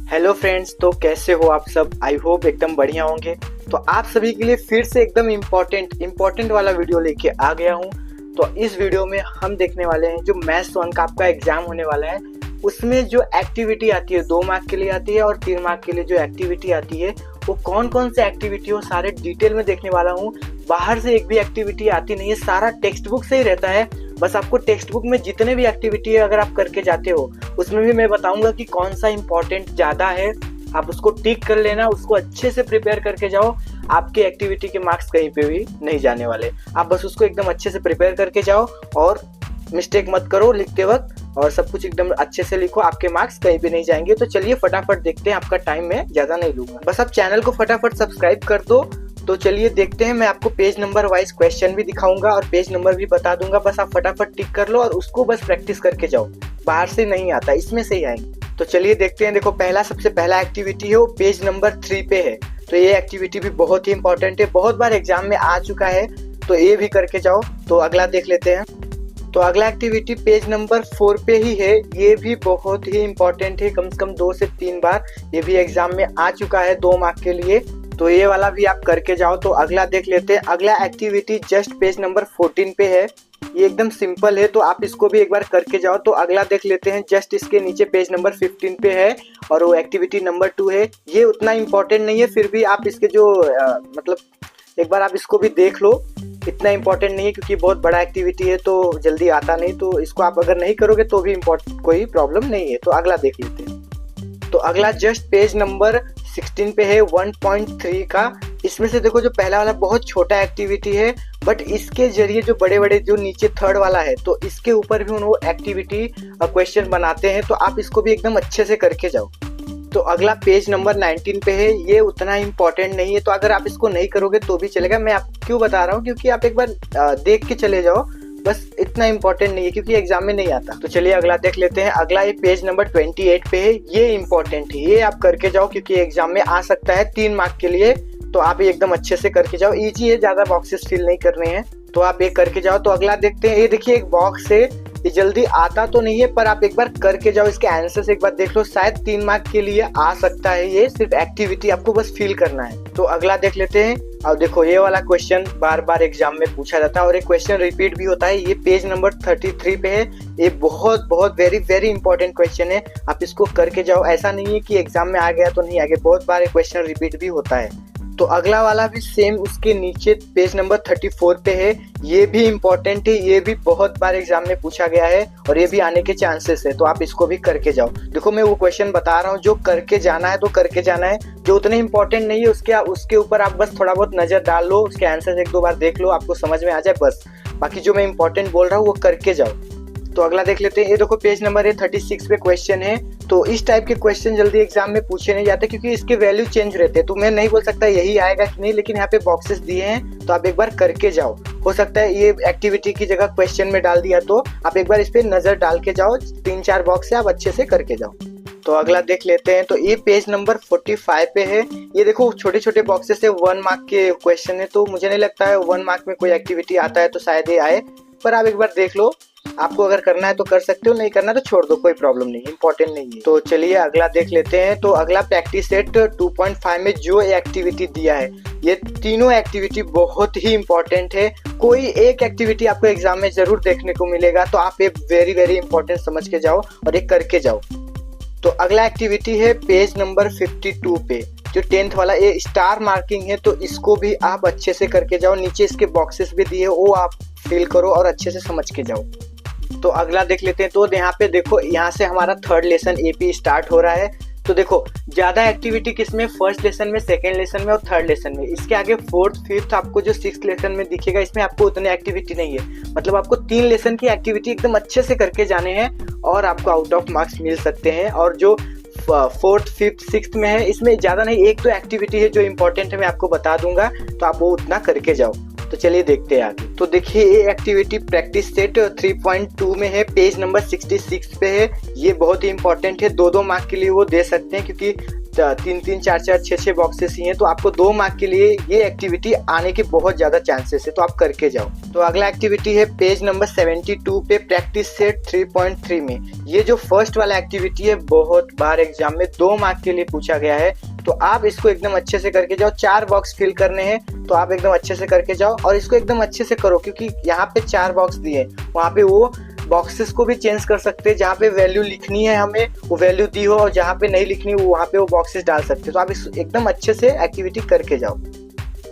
Hello friends, तो कैसे हो आप सब। आई होप एकदम बढ़िया होंगे। तो आप सभी के लिए फिर से एकदम इम्पोर्टेंट वाला वीडियो लेके आ गया हूँ। तो इस वीडियो में हम देखने वाले हैं जो मैथ्स 1 का आपका एग्जाम होने वाला है, उसमें जो एक्टिविटी आती है 2 मार्क के लिए आती है और 3 मार्क के लिए जो एक्टिविटी आती है वो कौन कौन से एक्टिविटी हो सारे डिटेल में देखने वाला हूँ। बाहर से एक भी एक्टिविटी आती नहीं है, सारा टेक्स्ट बुक से ही रहता है। बस आपको टेक्स्ट बुक में जितने भी एक्टिविटी है अगर आप करके जाते हो उसमें भी मैं बताऊंगा कि कौन सा इम्पोर्टेंट ज़्यादा है। आप उसको टिक कर लेना, उसको अच्छे से प्रिपेयर करके जाओ। आपके एक्टिविटी के मार्क्स कहीं पे भी नहीं जाने वाले। आप बस उसको एकदम अच्छे से प्रिपेयर करके जाओ और मिस्टेक मत करो लिखते वक्त, और सब कुछ एकदम अच्छे से लिखो, आपके मार्क्स कहीं भी नहीं जाएंगे। तो चलिए फटाफट देखते हैं, आपका टाइम मैं ज़्यादा नहीं लूँगा। बस आप चैनल को फटाफट सब्सक्राइब कर दो। तो चलिए देखते हैं, मैं आपको पेज नंबर वाइज क्वेश्चन भी दिखाऊंगा और पेज नंबर भी बता दूंगा। बस आप फटाफट टिक कर लो और उसको बस प्रैक्टिस करके जाओ। बाहर से नहीं आता, इसमें से ही आएंगे। तो चलिए देखते हैं। देखो सबसे पहला एक्टिविटी है वो पेज नंबर 3 पे है। तो ये एक्टिविटी भी बहुत ही इंपॉर्टेंट है, बहुत बार एग्जाम में आ चुका है, तो ये भी करके जाओ। तो अगला देख लेते हैं। तो अगला एक्टिविटी पेज नंबर 4 पे ही है। ये भी बहुत ही इंपॉर्टेंट है, कम से कम 2 से 3 बार ये भी एग्जाम में आ चुका है 2 मार्क के लिए। तो ये वाला भी आप करके जाओ। तो अगला देख लेते हैं। अगला एक्टिविटी जस्ट पेज नंबर 14 पे है। ये एकदम सिंपल है, तो आप इसको भी एक बार करके जाओ। तो अगला देख लेते हैं, जस्ट इसके नीचे पेज नंबर 15 पे है और वो एक्टिविटी नंबर 2 है। ये उतना इम्पोर्टेंट नहीं है, फिर भी आप इसके जो मतलब एक बार आप इसको भी देख लो। इतना इम्पोर्टेंट नहीं है क्योंकि बहुत बड़ा एक्टिविटी है, तो जल्दी आता नहीं, तो इसको आप अगर नहीं करोगे तो भी कोई प्रॉब्लम नहीं है। तो अगला देख लेते हैं। तो अगला जस्ट पेज नंबर 16 पे है 1.3 का। इसमें से देखो जो पहला वाला बहुत छोटा एक्टिविटी है, बट इसके जरिए जो बड़े बड़े जो नीचे थर्ड वाला है तो इसके ऊपर भी वो एक्टिविटी क्वेश्चन बनाते हैं। तो आप इसको भी एकदम अच्छे से करके जाओ। तो अगला पेज नंबर 19 पे है। ये उतना इम्पोर्टेंट नहीं है, तो अगर आप इसको नहीं करोगे तो भी चलेगा। मैं आपको क्यों बता रहा हूँ, क्योंकि आप एक बार देख के चले जाओ। बस इतना इम्पोर्टेंट नहीं है क्योंकि एग्जाम में नहीं आता। तो चलिए अगला देख लेते हैं। अगला ये पेज नंबर 28 पे है। ये इम्पोर्टेंट है, ये आप करके जाओ क्योंकि एग्जाम में आ सकता है 3 मार्क के लिए। तो आप ये एकदम अच्छे से करके जाओ। इजी है, ज्यादा बॉक्सेस फिल नहीं करने हैं, तो आप ये करके जाओ। तो अगला देखते हैं। ये देखिए एक बॉक्स है, ये जल्दी आता तो नहीं है पर आप एक बार करके जाओ। इसके आंसर्स एक बार देख लो, शायद 3 मार्क के लिए आ सकता है। ये सिर्फ एक्टिविटी आपको बस फील करना है। तो अगला देख लेते हैं। और देखो ये वाला क्वेश्चन बार बार एग्जाम में पूछा जाता है और एक क्वेश्चन रिपीट भी होता है। ये पेज नंबर 33 पे है। ये बहुत वेरी इंपॉर्टेंट क्वेश्चन है, आप इसको करके जाओ। ऐसा नहीं है कि एग्जाम में आ गया तो नहीं आ गया, बहुत बार क्वेश्चन रिपीट भी होता है। तो अगला वाला भी सेम उसके नीचे पेज नंबर 34 पे है। ये भी इम्पोर्टेंट है, ये भी बहुत बार एग्जाम में पूछा गया है और ये भी आने के चांसेस है, तो आप इसको भी करके जाओ। देखो मैं वो क्वेश्चन बता रहा हूँ, जो करके जाना है तो करके जाना है, जो उतने इम्पोर्टेंट नहीं है उसके ऊपर आप बस थोड़ा बहुत नजर डाल लो, उसके आंसर 1-2 बार देख लो, आपको समझ में आ जाए बस। बाकी जो मैं इम्पोर्टेंट बोल रहा हूँ वो करके जाओ। तो अगला देख लेते हैं। ये देखो पेज नंबर 36 पे क्वेश्चन है। तो इस टाइप के क्वेश्चन जल्दी एग्जाम में पूछे नहीं जाते क्योंकि इसके वैल्यू चेंज रहते हैं। तो मैं नहीं बोल सकता यही आएगा कि नहीं, लेकिन यहाँ पे बॉक्सेस दिए हैं तो आप एक बार करके जाओ। हो सकता है ये एक्टिविटी की जगह क्वेश्चन में डाल दिया, तो आप एक बार इस पे नजर डाल के जाओ। 3-4 बॉक्स से आप अच्छे से करके जाओ। तो अगला देख लेते हैं। तो ये पेज नंबर 45 पे है। ये देखो छोटे छोटे बॉक्सेस से 1 मार्क के क्वेश्चन है, तो मुझे नहीं लगता है 1 मार्क में कोई एक्टिविटी आता है, तो शायद ये आए, पर आप एक बार देख लो। आपको अगर करना है तो कर सकते हो, नहीं करना तो छोड़ दो, कोई प्रॉब्लम नहीं है, इंपॉर्टेंट नहीं है। तो चलिए अगला देख लेते हैं। तो अगला प्रैक्टिस सेट 2.5 में जो एक्टिविटी दिया है, ये तीनों एक्टिविटी बहुत ही इंपॉर्टेंट है। कोई एक एक्टिविटी आपको एग्जाम में जरूर देखने को मिलेगा, तो आप ये वेरी इंपॉर्टेंट समझ के जाओ और एक करके जाओ। तो अगला एक्टिविटी है पेज नंबर 52 पे, जो 10th वाला, ये स्टार मार्किंग है, तो इसको भी आप अच्छे से करके जाओ। नीचे इसके बॉक्सेस भी दिए, वो आप फिल करो और अच्छे से समझ के जाओ। तो अगला देख लेते हैं। तो यहाँ पे देखो, यहाँ से हमारा 3rd लेसन एपी स्टार्ट हो रहा है। तो देखो ज्यादा एक्टिविटी किसमें, 1st लेसन में, 2nd लेसन में और 3rd लेसन में। इसके आगे 4th 5th आपको जो 6th लेसन में दिखेगा, इसमें आपको उतनी एक्टिविटी नहीं है। मतलब आपको 3 लेसन की एक्टिविटी एकदम अच्छे से करके जाने हैं और आपको आउट ऑफ मार्क्स मिल सकते हैं। और जो 4th 5th 6th में है, इसमें ज्यादा नहीं, एक तो एक्टिविटी है जो इंपॉर्टेंट है, मैं आपको बता दूंगा, तो आप वो उतना करके जाओ। तो चलिए देखते हैं आगे। तो देखिए ये एक्टिविटी प्रैक्टिस सेट 3.2 में है, पेज नंबर 66 पे है। ये बहुत ही इंपॉर्टेंट है, 2-2 मार्क के लिए वो दे सकते हैं क्योंकि 3-3, 4-4, 6-6 बॉक्सेस ही हैं, तो आपको 2 मार्क के लिए ये एक्टिविटी आने के बहुत ज़्यादा चांसेस है, तो आप करके जाओ। तो अगला एक्टिविटी है पेज नंबर 72 पे प्रैक्टिस सेट 3.3 में। ये जो फर्स्ट वाला एक्टिविटी है बहुत बार एग्जाम में 2 मार्क के लिए पूछा गया है, तो आप इसको एकदम अच्छे से करके जाओ। 4 बॉक्स फिल करने हैं, तो आप एकदम अच्छे से करके जाओ और इसको एकदम अच्छे से करो, क्योंकि यहाँ पे 4 बॉक्स दिए, वहाँ पे वो बॉक्सेस को भी चेंज कर सकते हैं। जहाँ पे वैल्यू लिखनी है हमें वो वैल्यू दी हो, और जहाँ पे नहीं लिखनी हो वहाँ पे वो बॉक्सेस डाल सकते हैं। तो आप इस एकदम अच्छे से एक्टिविटी करके जाओ।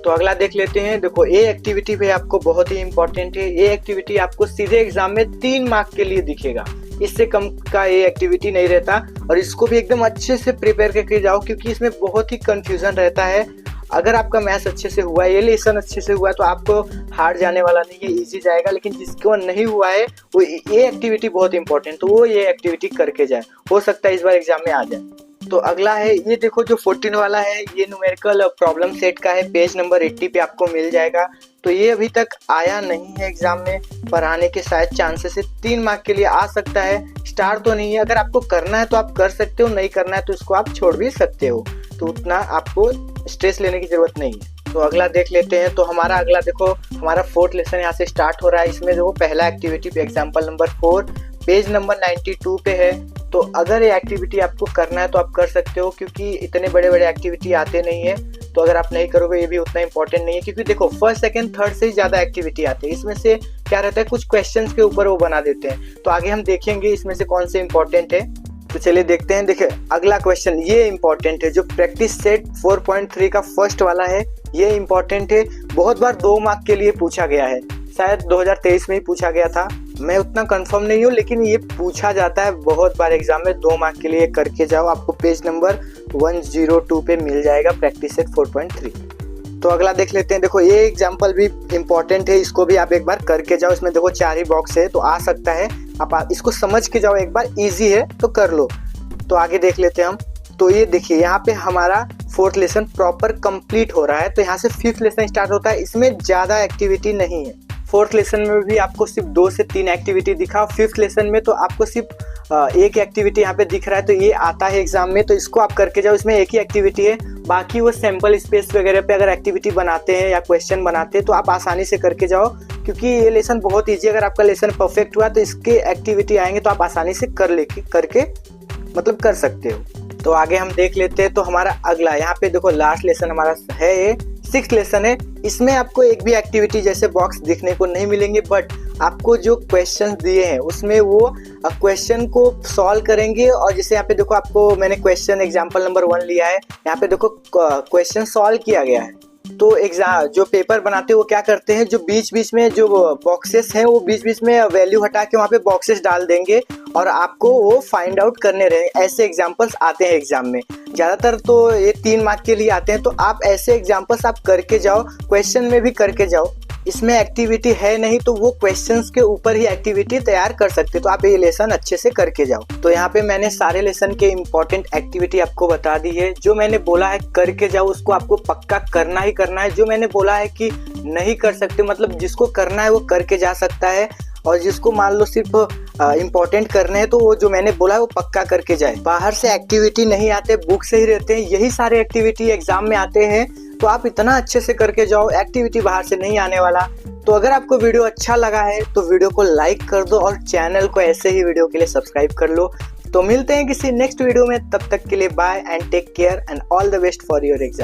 तो अगला देख लेते हैं। देखो ये एक्टिविटी भी आपको बहुत ही इंपॉर्टेंट है। ये एक्टिविटी आपको सीधे एग्जाम में 3 मार्क के लिए दिखेगा, इससे कम का ये एक्टिविटी नहीं रहता। और इसको भी एकदम अच्छे से प्रिपेयर करके जाओ, क्योंकि इसमें बहुत ही कंफ्यूजन रहता है। अगर आपका मैथ्स अच्छे से हुआ है, ये लेसन अच्छे से हुआ है, तो आपको हार्ड जाने वाला नहीं है, इजी जाएगा। लेकिन जिसको नहीं हुआ है वो ये एक्टिविटी बहुत इंपॉर्टेंट, तो वो ये एक्टिविटी करके जाए, हो सकता है इस बार एग्जाम में आ जाए। तो अगला है ये देखो, जो 14 वाला है ये न्यूमेरिकल प्रॉब्लम सेट का है, पेज नंबर 80 पे आपको मिल जाएगा। तो ये अभी तक आया नहीं है एग्जाम में, पर आने के शायद चांसेस है। 3 मार्क के लिए आ सकता है, स्टार तो नहीं है। अगर आपको करना है तो आप कर सकते हो, नहीं करना है तो इसको आप छोड़ भी सकते हो, तो उतना आपको स्ट्रेस लेने की जरूरत नहीं है। तो अगला देख लेते हैं। तो हमारा अगला देखो, हमारा 4th लेसन यहाँ से स्टार्ट हो रहा है। इसमें देखो पहला एक्टिविटी पे एग्जाम्पल नंबर 4 पेज नंबर 92 पे है। तो अगर ये एक्टिविटी आपको करना है तो आप कर सकते हो, क्योंकि इतने बड़े बड़े एक्टिविटी आते नहीं है। तो अगर आप नहीं करोगे ये भी उतना इंपॉर्टेंट नहीं है, क्योंकि देखो फर्स्ट सेकंड थर्ड से ही ज़्यादा एक्टिविटी आती है। इसमें से क्या रहता है, कुछ क्वेश्चंस के ऊपर वो बना देते हैं। तो आगे हम देखेंगे इसमें से कौन से इंपॉर्टेंट है। तो चलिए देखते हैं। देखिए अगला क्वेश्चन ये इंपॉर्टेंट है, जो प्रैक्टिस सेट 4.3 का फर्स्ट वाला है, ये इंपॉर्टेंट है। बहुत बार 2 मार्क के लिए पूछा गया है, शायद 2023 में ही पूछा गया था, मैं उतना कंफर्म नहीं हूँ, लेकिन ये पूछा जाता है बहुत बार एग्जाम में। 2 मार्क के लिए करके जाओ, आपको पेज नंबर 102 पे मिल जाएगा प्रैक्टिस सेट 4.3। तो अगला देख लेते हैं। देखो ये एग्जाम्पल भी इम्पोर्टेंट है, इसको भी आप एक बार करके जाओ। इसमें देखो 4 ही बॉक्स है, तो आ सकता है आप इसको समझ के जाओ एक बार, इजी है तो कर लो। तो आगे देख लेते हैं हम। तो ये देखिए यहाँ पे हमारा 4th लेसन प्रॉपर कंप्लीट हो रहा है। तो यहाँ से 5th लेसन स्टार्ट होता है, इसमें ज़्यादा एक्टिविटी नहीं है। 4th लेसन में भी आपको सिर्फ 2 से 3 एक्टिविटी दिखा। 5th लेसन में तो आपको सिर्फ एक एक्टिविटी यहाँ पे दिख रहा है। तो ये आता है एग्जाम में, तो इसको आप करके जाओ। इसमें एक ही एक्टिविटी है, बाकी वो सैंपल स्पेस वगैरह पे अगर एक्टिविटी बनाते हैं या क्वेश्चन बनाते हैं तो आप आसानी से करके जाओ, क्योंकि ये लेसन बहुत ईजी। अगर आपका लेसन परफेक्ट हुआ तो इसके एक्टिविटी आएंगे तो आप आसानी से करके मतलब कर सकते हो। तो आगे हम देख लेते हैं। तो हमारा अगला यहाँ पे देखो लास्ट लेसन हमारा है, ये 6th लेसन है। इसमें आपको एक भी एक्टिविटी जैसे बॉक्स दिखने को नहीं मिलेंगे, बट आपको जो क्वेश्चंस दिए हैं उसमें वो क्वेश्चन को सॉल्व करेंगे। और जैसे यहाँ पे देखो आपको मैंने क्वेश्चन एग्जांपल नंबर 1 लिया है, यहाँ पे देखो क्वेश्चन सॉल्व किया गया है। तो एग्जाम जो पेपर बनाते हैं वो क्या करते हैं, जो बीच बीच में जो बॉक्सेस हैं वो बीच बीच में वैल्यू हटा के वहाँ पे बॉक्सेस डाल देंगे और आपको वो फाइंड आउट करने रहे। ऐसे एग्जांपल्स आते हैं एग्जाम में, ज़्यादातर तो ये 3 मार्क के लिए आते हैं। तो आप ऐसे एग्जांपल्स आप करके जाओ, क्वेश्चन में भी करके जाओ। इसमें एक्टिविटी है नहीं तो वो क्वेश्चंस के ऊपर ही एक्टिविटी तैयार कर सकते, तो आप ये लेसन अच्छे से करके जाओ। तो यहाँ पे मैंने सारे लेसन के इम्पोर्टेंट एक्टिविटी आपको बता दी है। जो मैंने बोला है करके जाओ उसको आपको पक्का करना ही करना है। जो मैंने बोला है कि नहीं कर सकते, मतलब जिसको करना है वो करके जा सकता है, और जिसको मान लो सिर्फ इम्पोर्टेंट करने हैं तो वो जो मैंने बोला है वो पक्का करके जाए। बाहर से एक्टिविटी नहीं आते, बुक से ही रहते हैं, यही सारे एक्टिविटी एग्जाम में आते हैं। तो आप इतना अच्छे से करके जाओ, एक्टिविटी बाहर से नहीं आने वाला। तो अगर आपको वीडियो अच्छा लगा है तो वीडियो को लाइक कर दो और चैनल को ऐसे ही वीडियो के लिए सब्सक्राइब कर लो। तो मिलते हैं किसी नेक्स्ट वीडियो में, तब तक के लिए bye and take care and all the best for your exam.